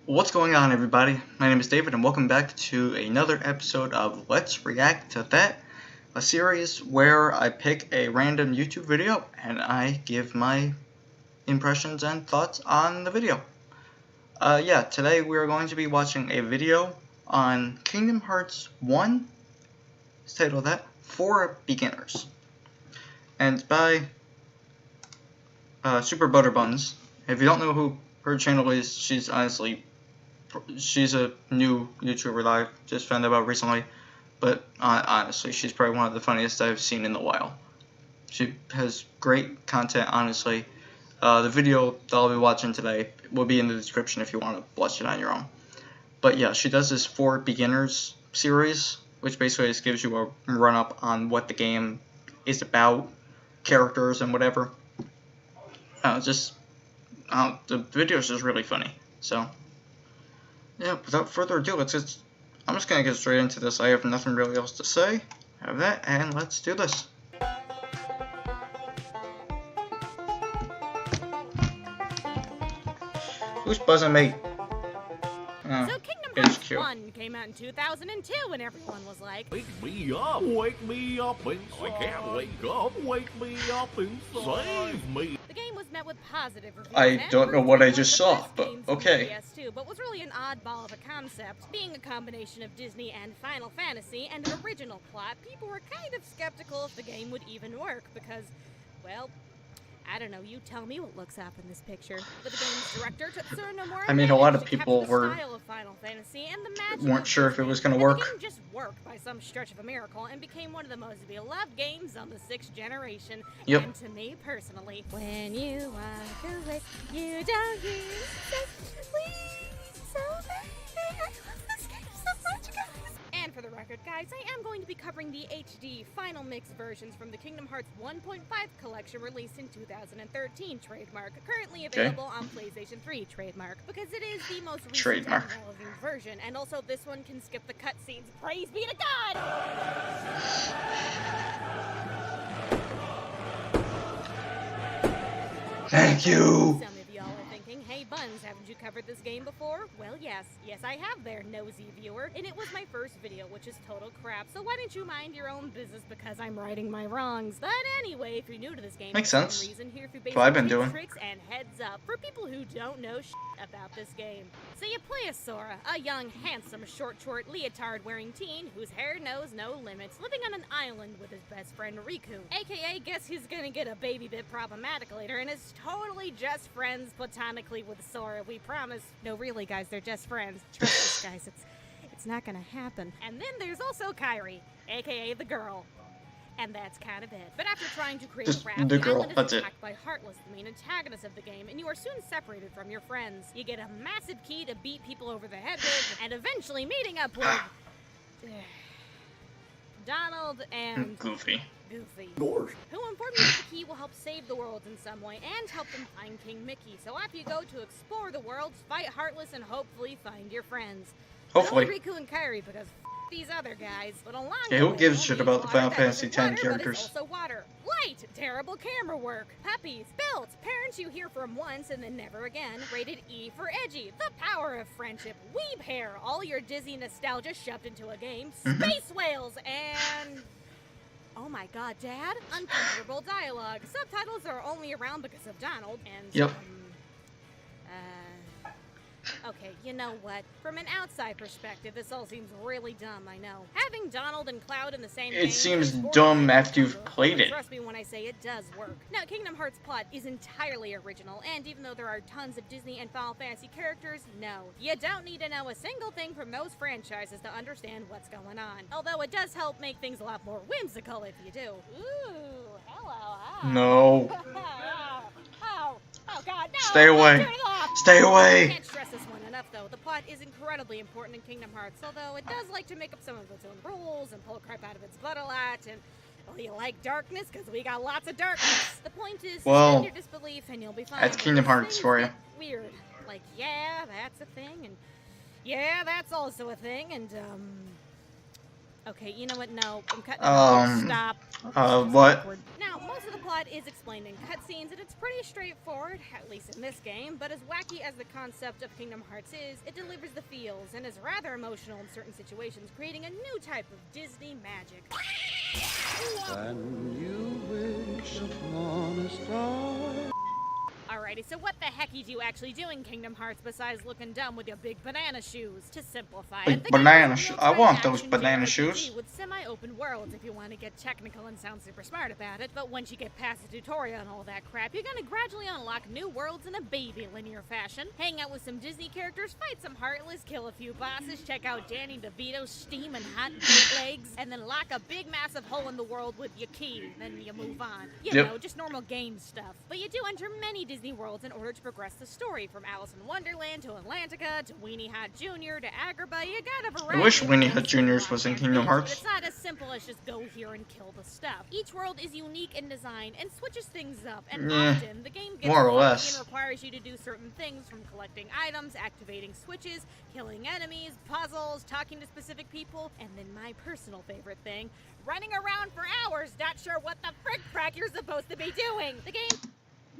What's going on, everybody? My name is David and welcome back to another episode of Let's React to That, a series where I pick a random YouTube video and I give my impressions and thoughts on the video. Today we're going to be watching a video on Kingdom Hearts 1, let's title that, for beginners. And it's by SuperButterBuns. If you don't know who her channel is, she's a new YouTuber that I just found out about recently, but honestly, she's probably one of the funniest I've seen in a while. She has great content, honestly. The video that I'll be watching today will be in the description if you want to watch it on your own. But yeah, she does this For Beginners series, which basically just gives you a run-up on what the game is about, characters and whatever. The video is just really funny, so yeah, without further ado, I'm just gonna get straight into this. I have nothing really else to say. Have that, and let's do this. Who's buzzing me? So Kingdom Hearts 1 came out in 2002 and everyone was like, wake me up inside. I can't wake me up inside. Save me. The game was met with positive reviews. I don't know what I just saw, but okay. PS2, but was really an oddball of a concept. Being a combination of Disney and Final Fantasy and an original plot, people were kind of skeptical if the game would even work because, well, I don't know, you tell me what looks up in this picture. But the game's director, Tetsuya Nomura, I mean, a lot of people weren't sure if it was going to work. The game just worked by some stretch of a miracle and became one of the most beloved games on the 6th generation. Yep. And to me personally, when you walk away, you don't hear so baby, I love this game so much, guys. And for the record, guys, I am going to be covering the HD Final Mix versions from the Kingdom Hearts 1.5 collection released in 2013 trademark, currently available on PlayStation 3 trademark, because it is the most recent and relevant version, and also this one can skip the cutscenes. Praise be to God! Thank you! Some of y'all are thinking, hey Buns, haven't you covered this game before? Well, yes I have there, nosy viewer, and it was my first video, which is total crap, so why don't you mind your own business because I'm righting my wrongs. But anyway, if you're new to this game, makes for sense. some reason, here for That's what I've been basic doing. tricks and heads up for people who don't know about this game. So you play as Sora, a young, handsome, short leotard-wearing teen whose hair knows no limits, living on an island with his best friend Riku, aka guess who's gonna get a baby bit problematic later and is totally just friends platonically with Sora, we promise. No, really, guys, they're just friends. Trust us, guys, it's not gonna happen. And then there's also Kairi, aka the girl. And that's kind of it. But after trying to create a raft, the island is attacked by Heartless, the main antagonist of the game, and you are soon separated from your friends. You get a massive key to beat people over the head with, and eventually meeting up with Donald and Goofy. Who inform you that the key will help save the world in some way and help them find King Mickey. So off you go to explore the world, fight Heartless, and hopefully find your friends. Hopefully. Not Riku and Kairi, because these other guys. But along yeah, who gives a shit about the Final Fantasy X characters? Also water, light, terrible camera work, puppies, belts, parents you hear from once and then never again. Rated E for edgy, the power of friendship, weeb hair, all your Disney nostalgia shoved into a game, space whales, and oh my God, Dad, uncomfortable dialogue. Subtitles are only around because of Donald and okay, you know what? From an outside perspective, this all seems really dumb, I know. Having Donald and Cloud in the same game... It seems dumb after you've played it. Trust me when I say it does work. Now, Kingdom Hearts' plot is entirely original, and even though there are tons of Disney and Final Fantasy characters, no. You don't need to know a single thing from those franchises to understand what's going on. Although it does help make things a lot more whimsical if you do. Ooh, hello, hi. No. Oh God, no! Stay away. Stay away! I can't stress this one enough, though. The plot is incredibly important in Kingdom Hearts, although it does like to make up some of its own rules and pull crap out of its butt a lot, and, well, you like darkness? Because we got lots of darkness. The point is, suspend your disbelief and you'll be fine. That's Kingdom Hearts for you. Weird. Like, yeah, that's a thing, and yeah, that's also a thing, and, okay, you know what? No, I'm cutting Stop. What? Now, most of the plot is explained in cutscenes, and it's pretty straightforward, at least in this game, but as wacky as the concept of Kingdom Hearts is, it delivers the feels and is rather emotional in certain situations, creating a new type of Disney magic. When you wish upon a star. Alrighty, so what the heck are you actually do in Kingdom Hearts besides looking dumb with your big banana shoes? To simplify Big it, the banana game is a shoe- I want those real-time banana action shoes. JRPG with semi-open worlds if you want to get technical and sound super smart about it, but once you get past the tutorial and all that crap, you're gonna gradually unlock new worlds in a baby linear fashion, hang out with some Disney characters, fight some Heartless, kill a few bosses, check out Danny DeVito's steam and hot bootlegs, and then lock a big massive hole in the world with your key, then you move on. You know, just normal game stuff. But you do enter many Disney worlds in order to progress the story, from Alice in Wonderland to Atlantica to Weenie Hot Jr. to Agrabah. You got a variety. I wish of Weenie things Hut to Jr.'s unlock was in and Kingdom things, Hearts. But it's not as simple as just go here and kill the stuff. Each world is unique in design and switches things up, and often the game gets more or funky less. and requires you to do certain things, from collecting items, activating switches, killing enemies, puzzles, talking to specific people, and then my personal favorite thing, running around for hours not sure what the frick you're supposed to be doing. The game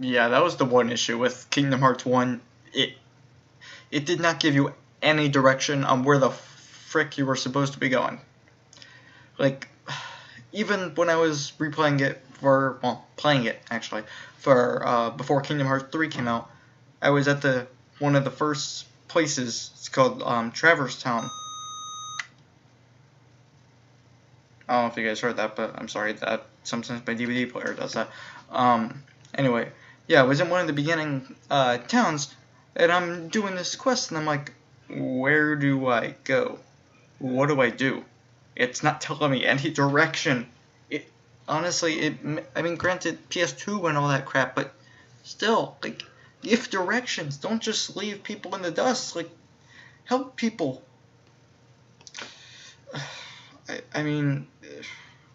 Yeah, that was the one issue with Kingdom Hearts 1. It did not give you any direction on where the frick you were supposed to be going. Like, even when I was replaying it playing it actually, for before Kingdom Hearts 3 came out, I was at one of the first places. It's called Traverse Town. I don't know if you guys heard that, but I'm sorry that sometimes my DVD player does that. Anyway, yeah, I was in one of the beginning towns, and I'm doing this quest, and I'm like, where do I go? What do I do? It's not telling me any direction. Honestly, I mean, granted, PS2 and all that crap, but still, like, give directions. Don't just leave people in the dust. Like, help people. I mean,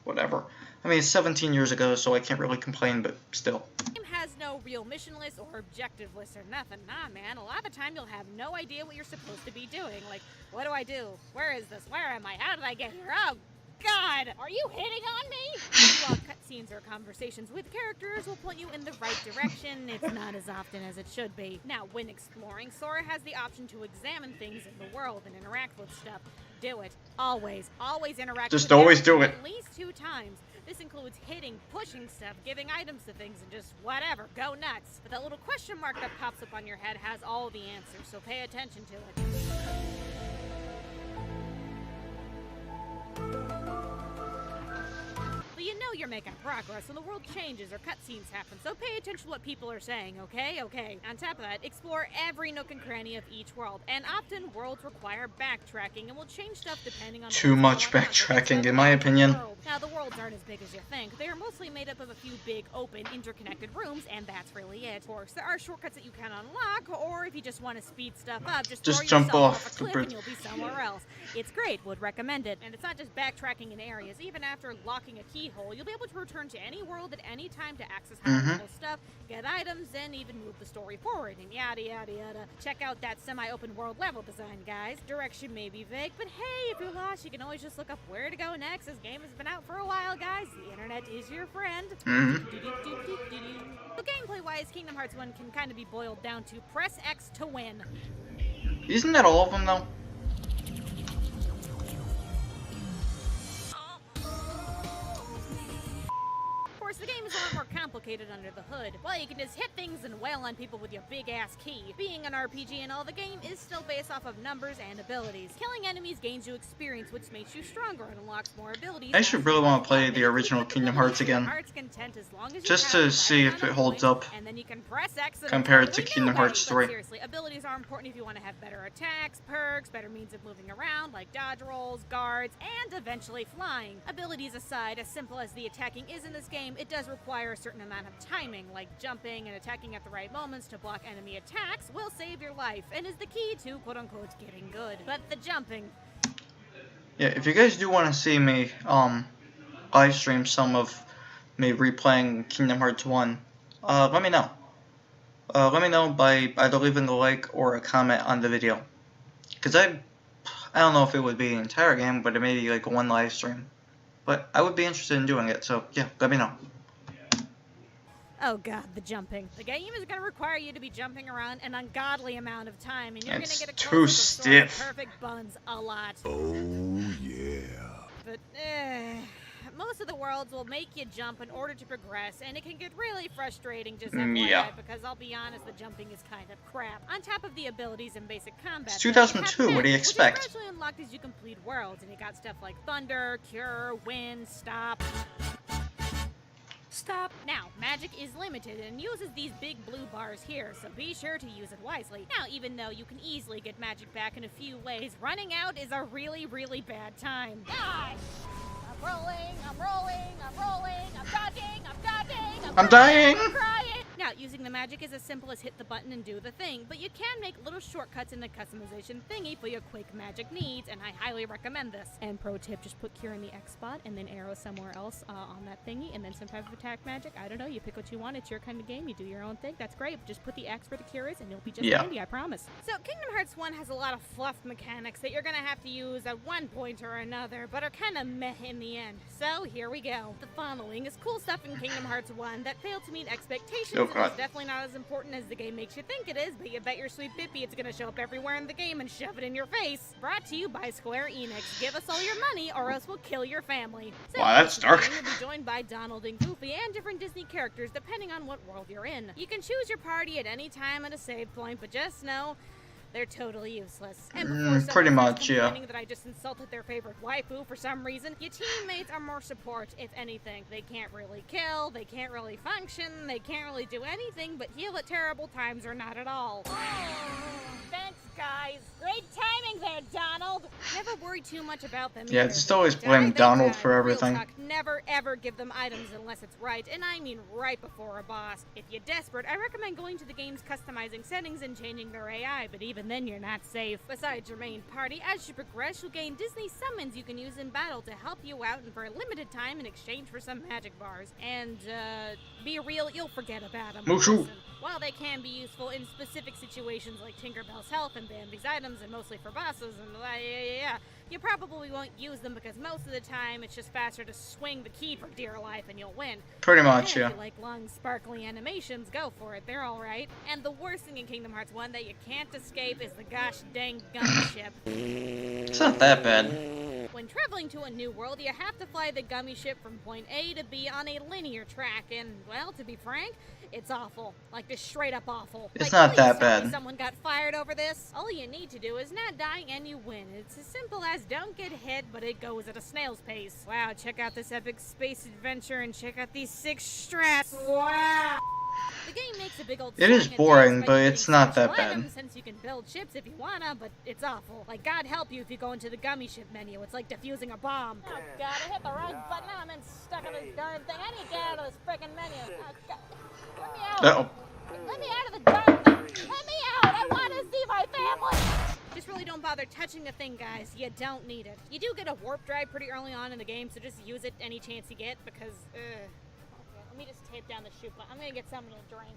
whatever. I mean, it's 17 years ago, so I can't really complain, but still. The game has no real mission list or objective list or nothing. Nah, man. A lot of the time you'll have no idea what you're supposed to be doing. Like, what do I do? Where is this? Where am I? How did I get here? Oh, God! Are you hitting on me? While cutscenes or conversations with characters will point you in the right direction, it's not as often as it should be. Now, when exploring, Sora has the option to examine things in the world and interact with stuff. Do it. Always interact with Just always do it. at least 2 times. This includes hitting, pushing stuff, giving items to things, and just whatever. Go nuts. But that little question mark that pops up on your head has all the answers, so pay attention to it. But you know you're making progress when the world changes or cutscenes happen, so pay attention to what people are saying, okay? Okay. On top of that, explore every nook and cranny of each world, and often worlds require backtracking and will change stuff depending on Too much backtracking, in my opinion. Now, the worlds aren't as big as you think. They are mostly made up of a few big, open, interconnected rooms, and that's really it. Of course, there are shortcuts that you can unlock, or if you just want to speed stuff up, just throw jump yourself off off a the cliff bridge. and you'll be somewhere else. It's great, would recommend it. And it's not just backtracking in areas. Even after locking a keyhole, you'll be able to return to any world at any time to access higher-level stuff, get items, and even move the story forward, and yada yada yada. Check out that semi-open world level design, guys. Direction may be vague, but hey, if you're lost, you can always just look up where to go next. This game has been out for a while, guys. The internet is your friend. So gameplay-wise, Kingdom Hearts 1 can kind of be boiled down to press X to win. Isn't that all of them, though? Of course, the game is a lot more complicated under the hood. Well, you can just hit things and wail on people with your big-ass key. Being an RPG and all, the game is still based off of numbers and abilities. Killing enemies gains you experience, which makes you stronger and unlocks more abilities. I should really want to play the original Kingdom Hearts again, just to see if it holds up and then you can press X compared to Kingdom Hearts 3. Seriously, abilities are important if you want to have better attacks, perks, better means of moving around, like dodge rolls, guards, and eventually flying. Abilities aside, as simple as the attacking is in this game, it does require a certain amount of timing, like jumping and attacking at the right moments to block enemy attacks will save your life, and is the key to quote-unquote getting good. But the jumping... Yeah, if you guys do want to see me live stream some of me replaying Kingdom Hearts 1, let me know. Let me know by either leaving a like or a comment on the video. Because I don't know if it would be the entire game, but it may be like one live stream. But I would be interested in doing it, so yeah, let me know. Oh god, the jumping. The game is gonna require you to be jumping around an ungodly amount of time, and you're It's gonna get a too close-up of stiff. Sora's perfect buns a lot. Oh, yeah. But, most of the worlds will make you jump in order to progress, and it can get really frustrating, just FYI, Yeah. because I'll be honest, the jumping is kind of crap. On top of the abilities in basic combat, It's though, you have 2002, what do you magic, expect? Which is gradually unlocked as you complete worlds, and you got stuff like Thunder, Cure, Wind, Stop. Stop. Now, magic is limited and uses these big blue bars here, so be sure to use it wisely. Now, even though you can easily get magic back in a few ways, running out is a really, really bad time. Gosh! I'm rolling, I'm rolling, I'm rolling, I'm dodging, I'm dodging, I'm dying! I'm crying! Now, using the magic is as simple as hit the button and do the thing, but you can make little shortcuts in the customization thingy for your quick magic needs, and I highly recommend this. And pro tip, just put cure in the X spot and then arrow somewhere else on that thingy, and then some type of attack magic. I don't know, you pick what you want, it's your kind of game, you do your own thing, that's great. Just put the X where the cure is and you'll be just handy, I promise. So, Kingdom Hearts 1 has a lot of fluff mechanics that you're gonna have to use at one point or another, but are kind of meh in the end. So, here we go. The following is cool stuff in Kingdom Hearts 1 that failed to meet expectations. Oh, God. It's definitely not as important as the game makes you think it is, but you bet your sweet Bippy it's gonna show up everywhere in the game and shove it in your face. Brought to you by Square Enix. Give us all your money or else we'll kill your family. So, Wow, that's dark. You'll be joined by Donald and Goofy and different Disney characters depending on what world you're in. You can choose your party at any time at a save point, but just know they're totally useless. And before Pretty someone much, starts yeah. complaining that I just insulted their favorite waifu for some reason, your teammates are more support, if anything. They can't really kill, they can't really function, they can't really do anything but heal at terrible times or not at all. Thanks, guys. Great timing there, Donald. Never worry too much about them. Yeah, either. just always Die, blame they Donald die. for Real everything. talk, never ever give them items unless it's right, and I mean right before a boss. If you're desperate, I recommend going to the game's customizing settings and changing their AI, but even then you're not safe. Besides your main party, as you progress, you'll gain Disney summons you can use in battle to help you out and for a limited time in exchange for some magic bars. And, be real, you'll forget about them. Mushu. Listen, while they can be useful in specific situations like Tinkerbell's health and Bambi's items and mostly for bosses and you probably won't use them because most of the time it's just faster to swing the key for dear life and you'll win. Pretty much, And yeah. if you like long, sparkly animations, go for it. They're alright. And the worst thing in Kingdom Hearts 1 that you can't escape is the gosh dang gummy ship. It's not that bad. When traveling to a new world, you have to fly the gummy ship from point A to B on a linear track, and, well, to be frank, it's awful. Like, just straight up awful. It's Like, not please that tell me bad. someone got fired over this. All you need to do is not die and you win. It's as simple as don't get hit, but it goes at a snail's pace. Wow, check out this epic space adventure and check out these 6 strats. Wow! The game makes a big old It is swing and boring, dance by but using it's not that special bad. items, since you can build ships if you wanna, but it's awful. Like, God help you if you go into the gummy ship menu. It's like defusing a bomb. Oh God, I hit the wrong button. I'm stuck in this darn thing. I need to get out of this freaking menu. Oh God, let me out. Uh-oh. Let me out of the darn thing. Let me out. I want to see my family. Just really don't bother touching the thing, guys. You don't need it. You do get a warp drive pretty early on in the game, so just use it any chance you get because, Okay, let me just tape down the chute. I'm gonna get someone to drink.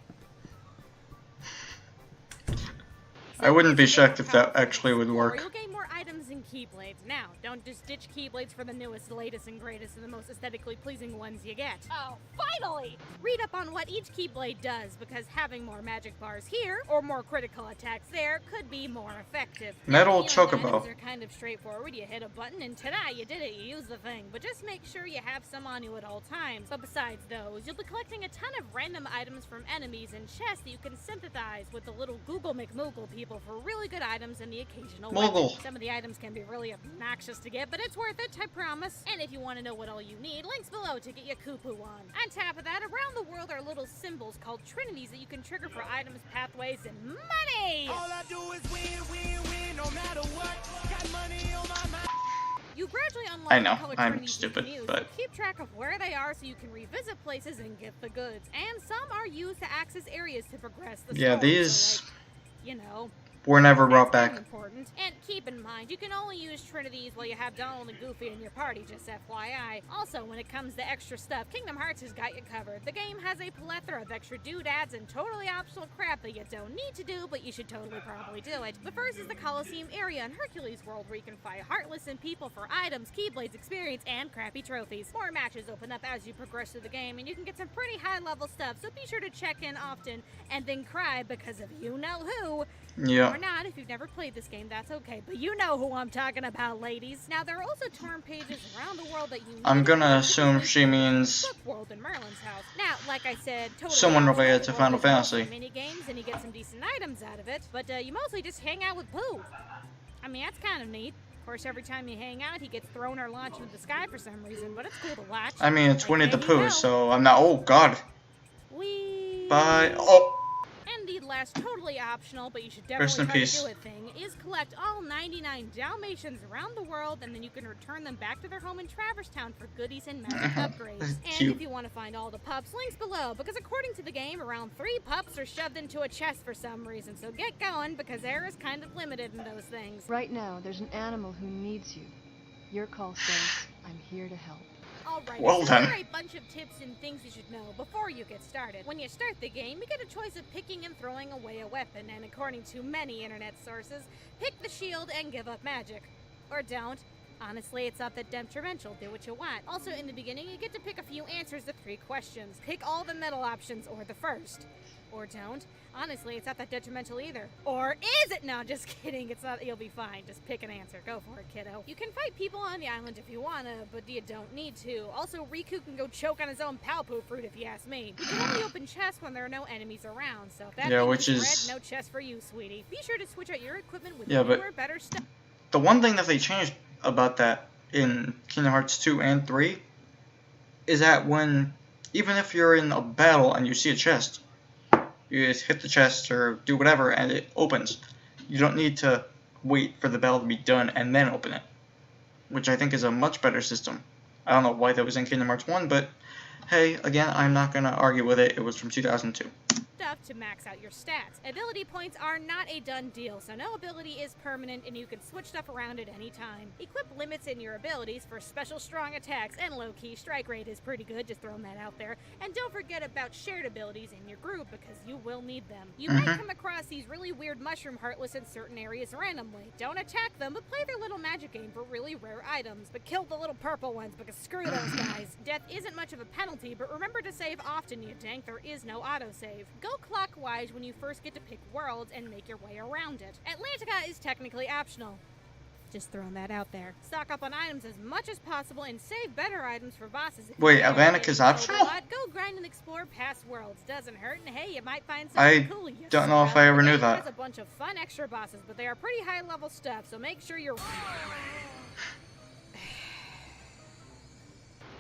I wouldn't be shocked if that actually would work. You'll gain more items and keyblades. Now, don't just ditch keyblades for the newest, latest, and greatest, and the most aesthetically pleasing ones you get. Oh, finally! Read up on what each keyblade does, because having more magic bars here, or more critical attacks there, could be more effective. Metal Now, chocobo. items are kind of straightforward. You hit a button, and ta-da, you did it. You use the thing. But just make sure you have some on you at all times. But besides those, you'll be collecting a ton of random items from enemies and chests that you can synthesize with the little Google McMoogle people for really good items and the occasional Moogle. weapon. Some of the items can be really obnoxious to get, but it's worth it, I promise. And if you want to know what all you need, links below to get your cuckoo on. On top of that, around the world are little symbols called trinities that you can trigger for items, pathways, and money! All I do is win, win, win, no matter what. Got money on my mind. You gradually unlock I know, the color I'm trinities stupid, you can use. but- Keep track of where they are so you can revisit places and get the goods. And some are used to access areas to progress the Yeah, story. these So, like, you know, were never that's brought kind of back. important. important. And keep in mind, you can only use Trinities while you have Donald and Goofy in your party, just FYI. Also, when it comes to extra stuff, Kingdom Hearts has got you covered. The game has a plethora of extra doodads and totally optional crap that you don't need to do, but you should totally probably do it. The first is the Coliseum area in Hercules World, where you can fight Heartless and people for items, Keyblades experience, and crappy trophies. More matches open up as you progress through the game, and you can get some pretty high-level stuff, so be sure to check in often and then cry because of you-know-who. Yeah. Or not, if you've never played this game, that's okay, but you know who I'm talking about, ladies. Now, there are also torn pages around the world that you need. I'm gonna assume she means World in Merlin's house. Now, like I said, totally someone related to Final Fantasy. Mini games, and you get some decent items out of it, but you mostly just hang out with Pooh. I mean, that's kind of neat. Of course, every time you hang out, he gets thrown or launched into the sky for some reason, but it's cool to watch. I mean, it's Like, Winnie the there you Pooh, go. so I'm not. Oh God. Whee! Bye. Oh. And the last totally optional, but you should Rest in definitely try peace. to do it thing, is collect all 99 Dalmatians around the world, and then you can return them back to their home in Traverse Town for goodies and magic upgrades. That's And cute. if you want to find all the pups, links below, because according to the game, around 3 pups are shoved into a chest for some reason, so get going, because air is kind of limited in those things. Right now, there's an animal who needs you. Your call says, I'm here to help. Alright, Well so then. here are a bunch of tips and things you should know before you get started. When you start the game, you get a choice of picking and throwing away a weapon, and according to many internet sources, pick the shield and give up magic. Or don't. Honestly, it's not that detrimental. Do what you want. Also, in the beginning, you get to pick a few answers to 3 questions. Pick all the middle options or the first. Or don't. Honestly, it's not that detrimental either. Or is it? No, just kidding. It's not. You'll be fine. Just pick an answer. Go for it, kiddo. You can fight people on the island if you wanna, but you don't need to. Also, Riku can go choke on his own Palpoo fruit if you ask me. You can only open chests when there are no enemies around, so if that Yeah, thing which is is- red, no chest for you, sweetie. Be sure to switch out your equipment with Yeah, but- newer, better stuff. The one thing that they changed about that in Kingdom Hearts 2 and 3 is that even if you're in a battle and you see a chest, you just hit the chest or do whatever and it opens. You don't need to wait for the battle to be done and then open it, which I think is a much better system. I don't know why that was in Kingdom Hearts 1, but hey, again, I'm not going to argue with it. It was from 2002. Stuff to max out your stats. Ability points are not a done deal, so no ability is permanent and you can switch stuff around at any time. Equip limits in your abilities for special strong attacks, and low-key strike rate is pretty good, just throwing that out there. And don't forget about shared abilities in your group, because you will need them. You might come across these really weird mushroom heartless in certain areas randomly. Don't attack them, but play their little magic game for really rare items. But kill the little purple ones, because screw those guys. Death isn't much of a penalty, but remember to save often, you dank. There is no autosave. Go clockwise when you first get to pick worlds and make your way around it. Atlantica is technically optional. Just throwing that out there. Stock up on items as much as possible and save better items for bosses. if you Wait, can. Atlantica's You know optional? what? Go grind and explore past worlds. Doesn't hurt, and hey, you might find something I cool. You don't know if I ever The knew game that. has a bunch of fun extra bosses, but they are pretty high level stuff, so make sure you're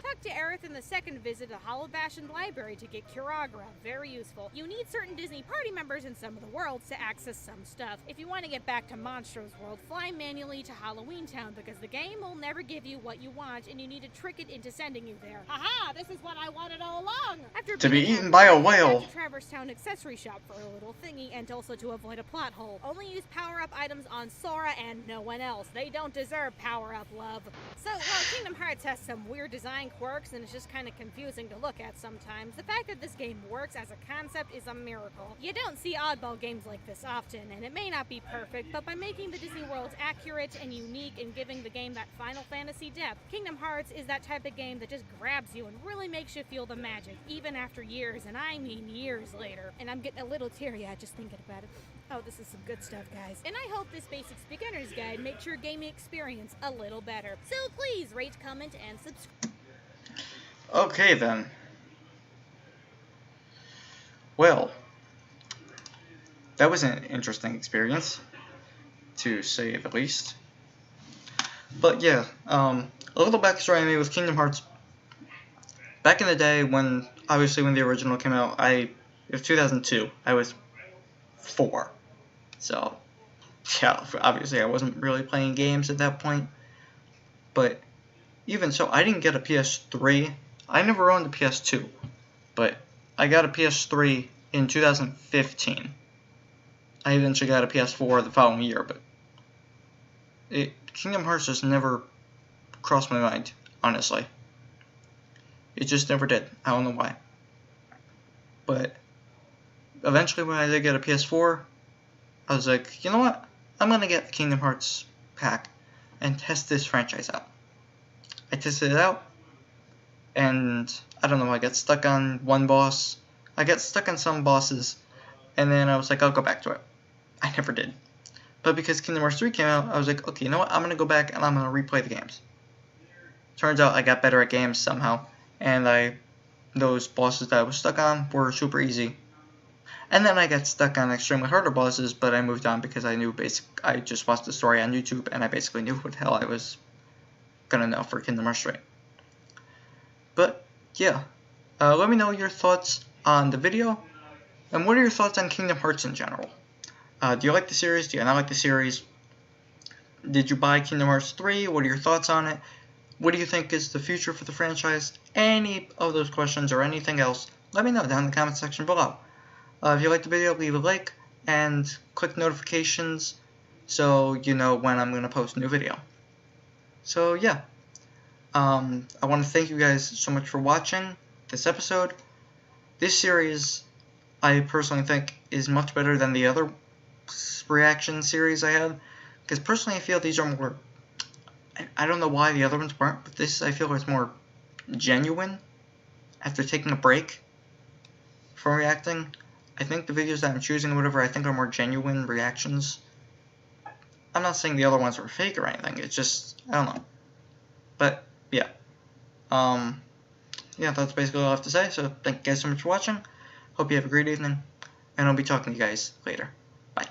Talk to Aerith in the second visit to Hollow Bastion Library to get Kiragra. Very useful. You need certain Disney party members in some of the worlds to access some stuff. If you want to get back to Monstro's World, fly manually to Halloween Town because the game will never give you what you want and you need to trick it into sending you there. Haha, this is what I wanted all along! After To be beating eaten out by a the whale. back to Traverse Town accessory shop for a little thingy and also to avoid a plot hole. Only use power-up items on Sora and no one else. They don't deserve power-up love. So, while Kingdom Hearts has some weird design quirks and it's just kind of confusing to look at sometimes, the fact that this game works as a concept is a miracle. You don't see oddball games like this often, and it may not be perfect, but by making the Disney worlds accurate and unique and giving the game that Final Fantasy depth, Kingdom Hearts is that type of game that just grabs you and really makes you feel the magic, even after years, and I mean years later. And I'm getting a little teary-eyed just thinking about it. Oh, this is some good stuff, guys. And I hope this Basics Beginner's Guide makes your gaming experience a little better. So please rate, comment, and subscribe. Okay then. Well, that was an interesting experience, to say the least. But yeah, a little backstory on me with Kingdom Hearts. Back in the day, obviously when the original came out, it was 2002. I was 4. So, yeah, obviously I wasn't really playing games at that point. But even so, I didn't get a PS3. I never owned a PS2, but I got a PS3 in 2015. I eventually got a PS4 the following year, but Kingdom Hearts just never crossed my mind, honestly. It just never did. I don't know why. But eventually when I did get a PS4, I was like, you know what? I'm going to get the Kingdom Hearts pack and test this franchise out. I tested it out, and I don't know, I got stuck on one boss. I got stuck on some bosses, and then I was like, I'll go back to it. I never did. But because Kingdom Hearts 3 came out, I was like, okay, you know what? I'm going to go back and I'm going to replay the games. Turns out I got better at games somehow, and those bosses that I was stuck on were super easy. And then I got stuck on extremely harder bosses, but I moved on because I knew I just watched the story on YouTube, and I basically knew what the hell I was gonna know for Kingdom Hearts 3. But yeah, let me know your thoughts on the video, and what are your thoughts on Kingdom Hearts in general? Do you like the series? Do you not like the series? Did you buy Kingdom Hearts 3? What are your thoughts on it? What do you think is the future for the franchise? Any of those questions or anything else, let me know down in the comment section below. If you liked the video, leave a like and click notifications so you know when I'm going to post a new video. So yeah, I want to thank you guys so much for watching this episode. This series, I personally think, is much better than the other reaction series I had. Because personally I feel these are more, I don't know why the other ones weren't, but this I feel is more genuine after taking a break from reacting. I think the videos that I'm choosing or whatever, I think are more genuine reactions. I'm not saying the other ones were fake or anything, it's just, I don't know. But, yeah. Yeah, that's basically all I have to say, so thank you guys so much for watching. Hope you have a great evening, and I'll be talking to you guys later. Bye.